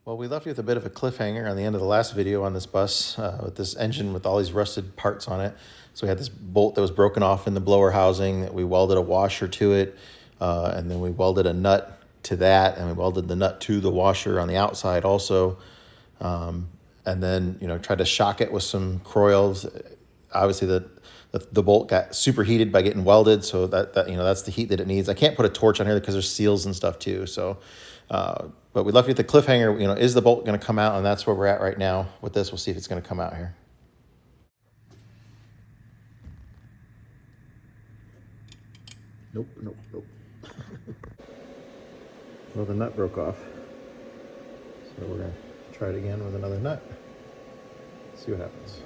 Well, we left you with a bit of a cliffhanger on the end of the last video on this bus with this engine with all these rusted parts on it. So we had this bolt that was broken off in the blower housing that we welded a washer to it, and then we welded a nut to that, and we welded the nut to the washer on the outside also. And then, tried to shock it with some coils. Obviously, the bolt got superheated by getting welded, so that's the heat that it needs. I can't put a torch on here because there's seals and stuff too. So, but we left you at the cliffhanger. Is the bolt going to come out? And that's where we're at right now with this. We'll see if it's going to come out here. Nope. Well, the nut broke off, so we're going to try it again with another nut. See what happens.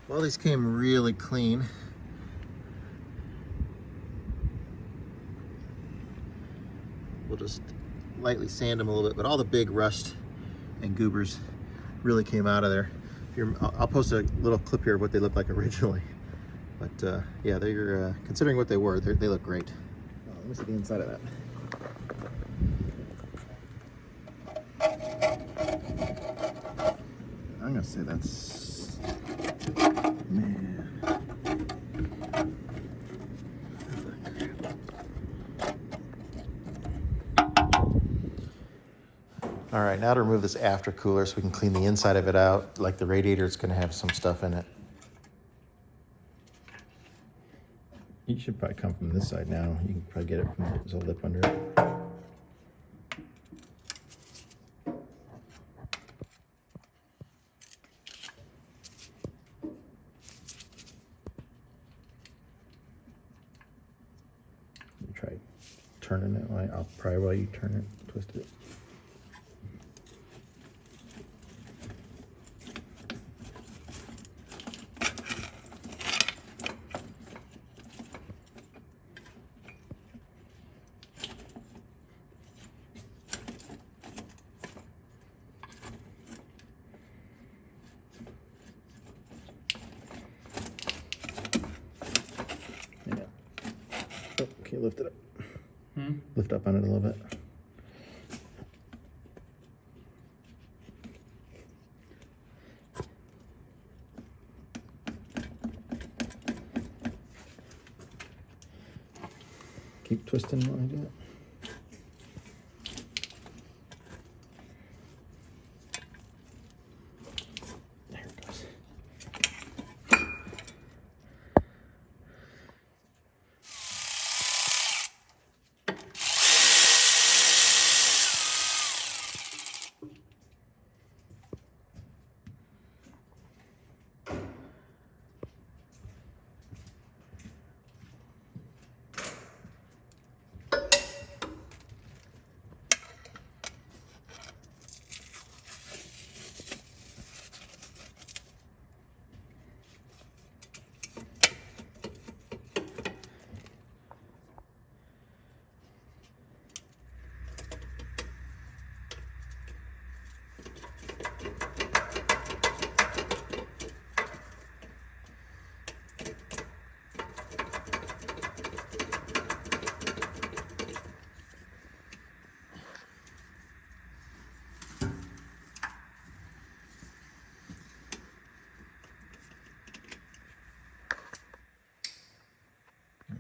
Well, these came really clean. We'll just lightly sand them a little bit, but all the big rust and goobers really came out of there. I'll post a little clip here of what they looked like originally. But yeah, they're considering what they were, they look great. Let me see the inside of that. I'm gonna say that's, man. All right, now to remove this aftercooler so we can clean the inside of it out. Like the radiator, it's gonna have some stuff in it. You should probably come from this side now. You can probably get it from there's a lip under it. Try turning it. I'll probably while you turn it, twist it. Okay, lift it up. Lift up on it a little bit. Keep twisting while I do it.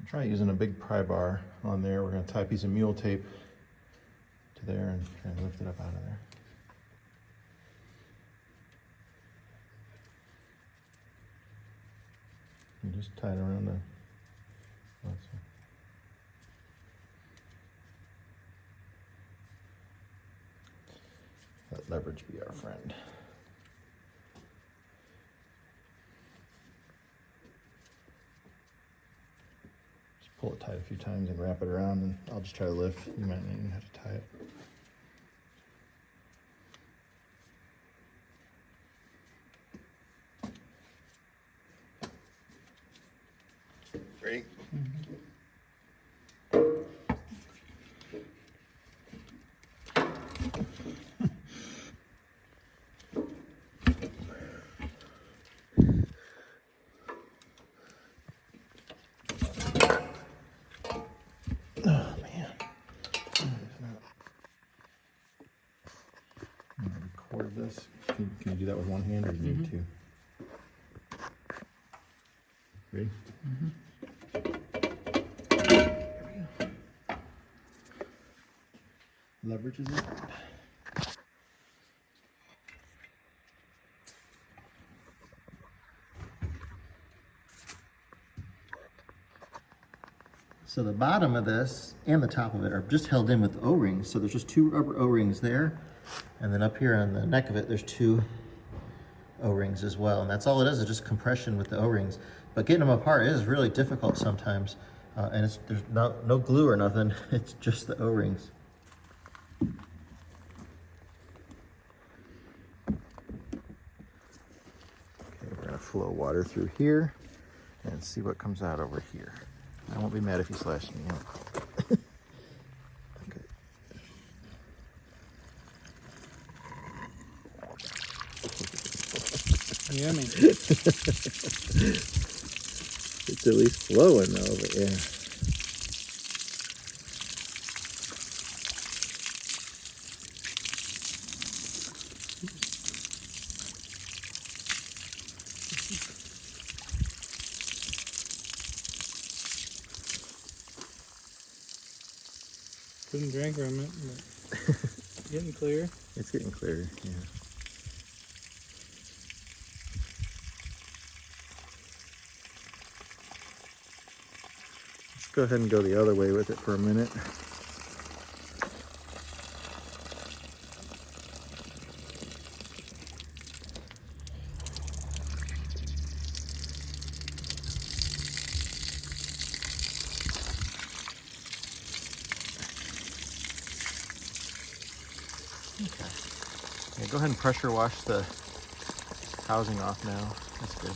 Try using a big pry bar on there. We're going to tie a piece of mule tape to there and try and lift it up out of there. And just tie it around the. Let leverage be our friend. Pull it tight a few times and wrap it around, and I'll just try to lift. You might not even have to tie it. Ready? This. Can you do that with one hand, or do you need two? Ready? There we go. Leverage is it. So the bottom of this and the top of it are just held in with O-rings. So there's just two rubber O-rings there. And then up here on the neck of it, there's two O-rings as well. And that's all it is just compression with the O-rings. But getting them apart is really difficult sometimes. And there's no glue or nothing. It's just the O-rings. Okay, we're gonna flow water through here and see what comes out over here. I won't be mad if you slash me out. Yummy. It's at least flowing though, but yeah. Couldn't drink from it, but getting clear. It's getting clearer, yeah. Go ahead and go the other way with it for a minute. Okay. Yeah, go ahead and pressure wash the housing off now. That's good.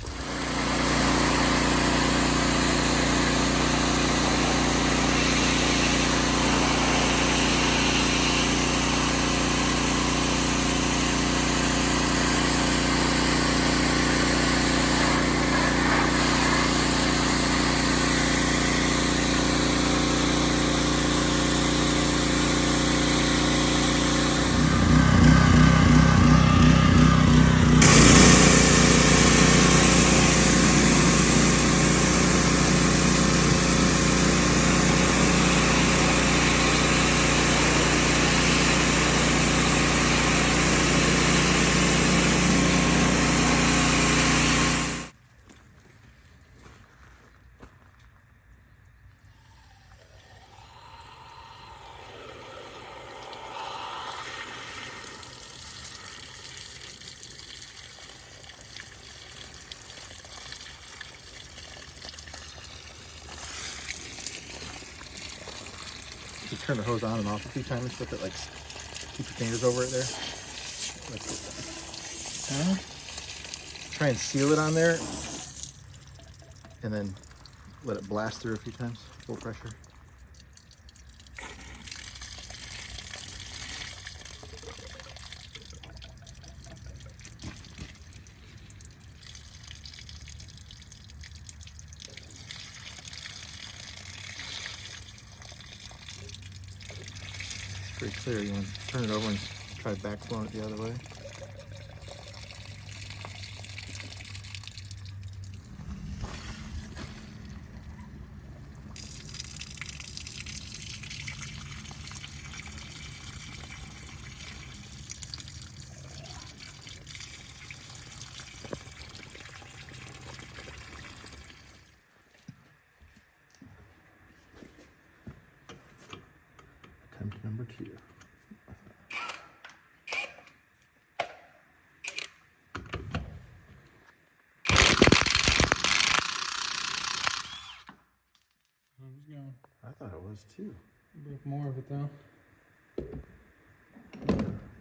You turn the hose on and off a few times with it, like keep your fingers over it there. Try and seal it on there, and then let it blast through a few times, full pressure. Pretty clear. You want to turn it over and try backflowing it the other way. number 2. I thought it was too. Broke more of it though.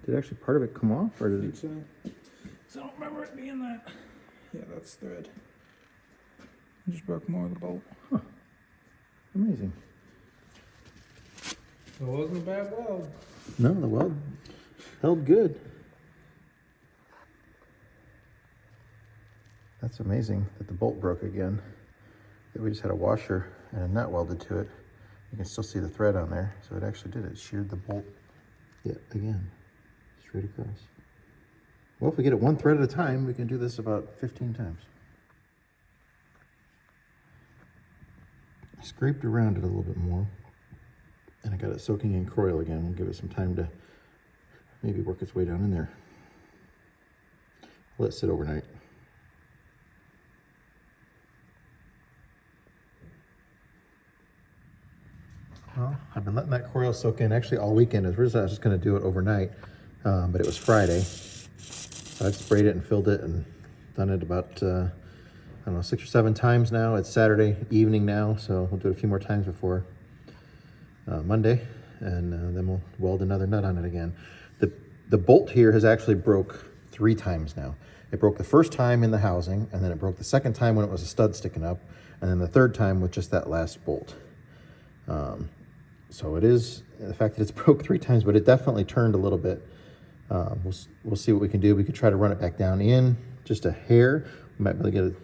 Did actually part of it come off, or did it? So I don't remember it being that. Yeah, that's thread. I just broke more of the bolt. Huh. Amazing. It wasn't a bad weld. No, the weld held good. That's amazing that the bolt broke again. That we just had a washer and a nut welded to it. You can still see the thread on there. So it actually did it. Sheared the bolt yet again, straight across. Well, if we get it one thread at a time, we can do this about 15 times. I scraped around it a little bit more, and I got it soaking in Croil again. We'll give it some time to maybe work its way down in there. Let it sit overnight. Well, I've been letting that Croil soak in actually all weekend. I was just going to do it overnight, but it was Friday. So I've sprayed it and filled it and done it about, I don't know, 6 or 7 times now. It's Saturday evening now, so we'll do it a few more times before Monday, and then we'll weld another nut on it again. The bolt here has actually broke 3 times now. It broke the first time in the housing, and then it broke the second time when it was a stud sticking up, and then the third time with just that last bolt. So it is, the fact that it's broke 3 times, but it definitely turned a little bit. We'll see what we can do. We could try to run it back down in just a hair. We might be able to get a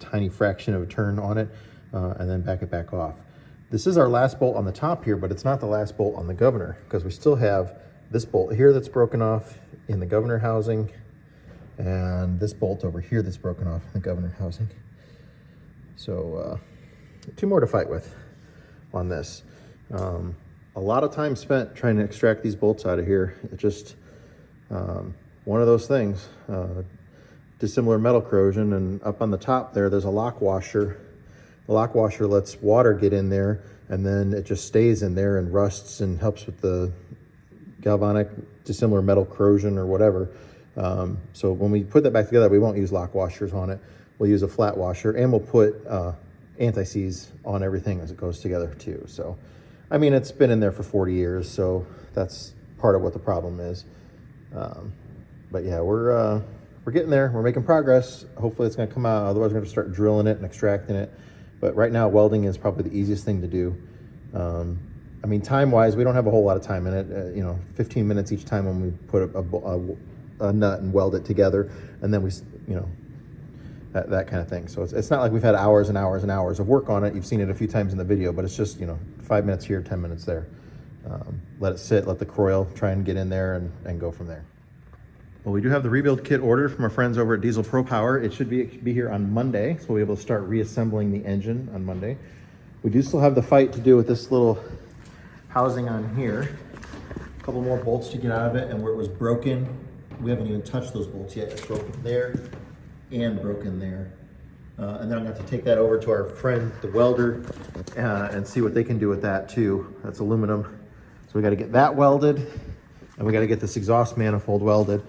tiny fraction of a turn on it, and then back it back off. This is our last bolt on the top here, but it's not the last bolt on the governor, because we still have this bolt here that's broken off in the governor housing, and this bolt over here that's broken off in the governor housing. So 2 more to fight with on this. A lot of time spent trying to extract these bolts out of here. It just one of those things. Dissimilar metal corrosion, and up on the top there's a lock washer. The lock washer lets water get in there, and then it just stays in there and rusts and helps with the galvanic dissimilar metal corrosion or whatever. So when we put that back together, we won't use lock washers on it. We'll use a flat washer, and we'll put anti-seize on everything as it goes together too. So, I mean, it's been in there for 40 years, so that's part of what the problem is. But yeah, we're getting there. We're making progress. Hopefully it's gonna come out. Otherwise, we're gonna start drilling it and extracting it. But right now, welding is probably the easiest thing to do. I mean, time-wise, we don't have a whole lot of time in it. 15 minutes each time when we put a nut and weld it together, and then we, that kind of thing. So it's not like we've had hours and hours and hours of work on it. You've seen it a few times in the video, but it's just 5 minutes here, 10 minutes there. Let it sit, let the Croil try and get in there, and go from there. Well, we do have the rebuild kit ordered from our friends over at Diesel Pro Power. It should be here on Monday, so we'll be able to start reassembling the engine on Monday. We do still have the fight to do with this little housing on here. A couple more bolts to get out of it, and where it was broken, we haven't even touched those bolts yet. It's broken there and broken there. And then I'm going to have to take that over to our friend, the welder, and see what they can do with that too. That's aluminum. So we got to get that welded, and we got to get this exhaust manifold welded.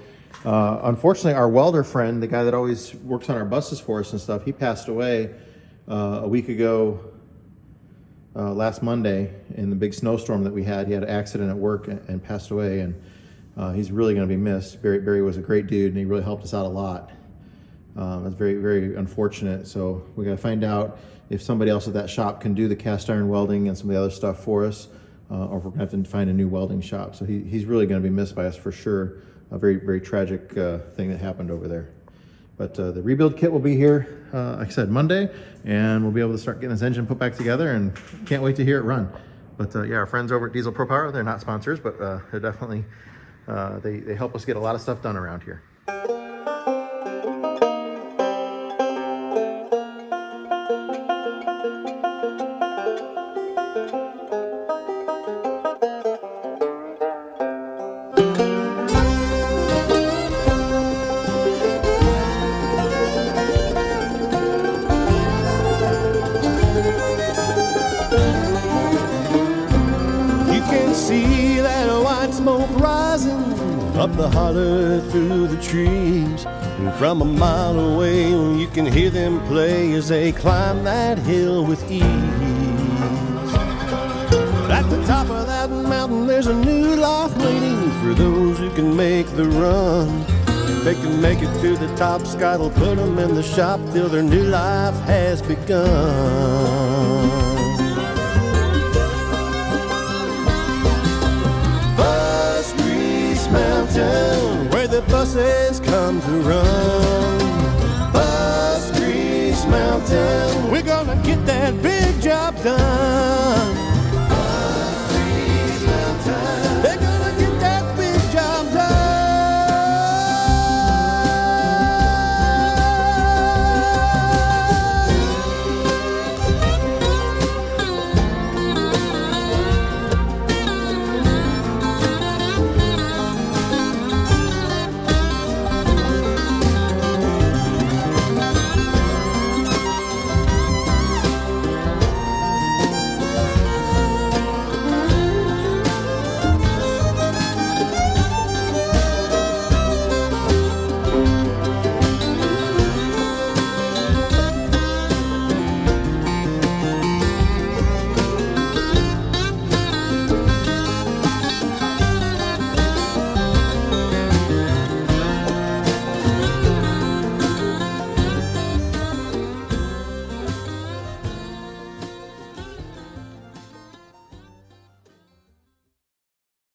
Unfortunately, our welder friend, the guy that always works on our buses for us and stuff, he passed away a week ago, last Monday, in the big snowstorm that we had. He had an accident at work and passed away, and he's really going to be missed. Barry was a great dude, and he really helped us out a lot. It's very, very unfortunate. So we got to find out if somebody else at that shop can do the cast iron welding and some of the other stuff for us, or if we're going to have to find a new welding shop. So he's really going to be missed by us for sure. A very, very tragic thing that happened over there. But the rebuild kit will be here, like I said, Monday, and we'll be able to start getting this engine put back together, and can't wait to hear it run. But yeah, our friends over at Diesel Pro Power, they're not sponsors, but they're definitely, they help us get a lot of stuff done around here. See that up the holler through the trees, and from a mile away you can hear them play as they climb that hill with ease. But at the top of that mountain there's a new life waiting for those who can make the run. If they can make it to the top, Scott will put them in the shop till their new life has begun. Mountain, where the buses come to run. Bus Grease Mountain, we're gonna get that big job done.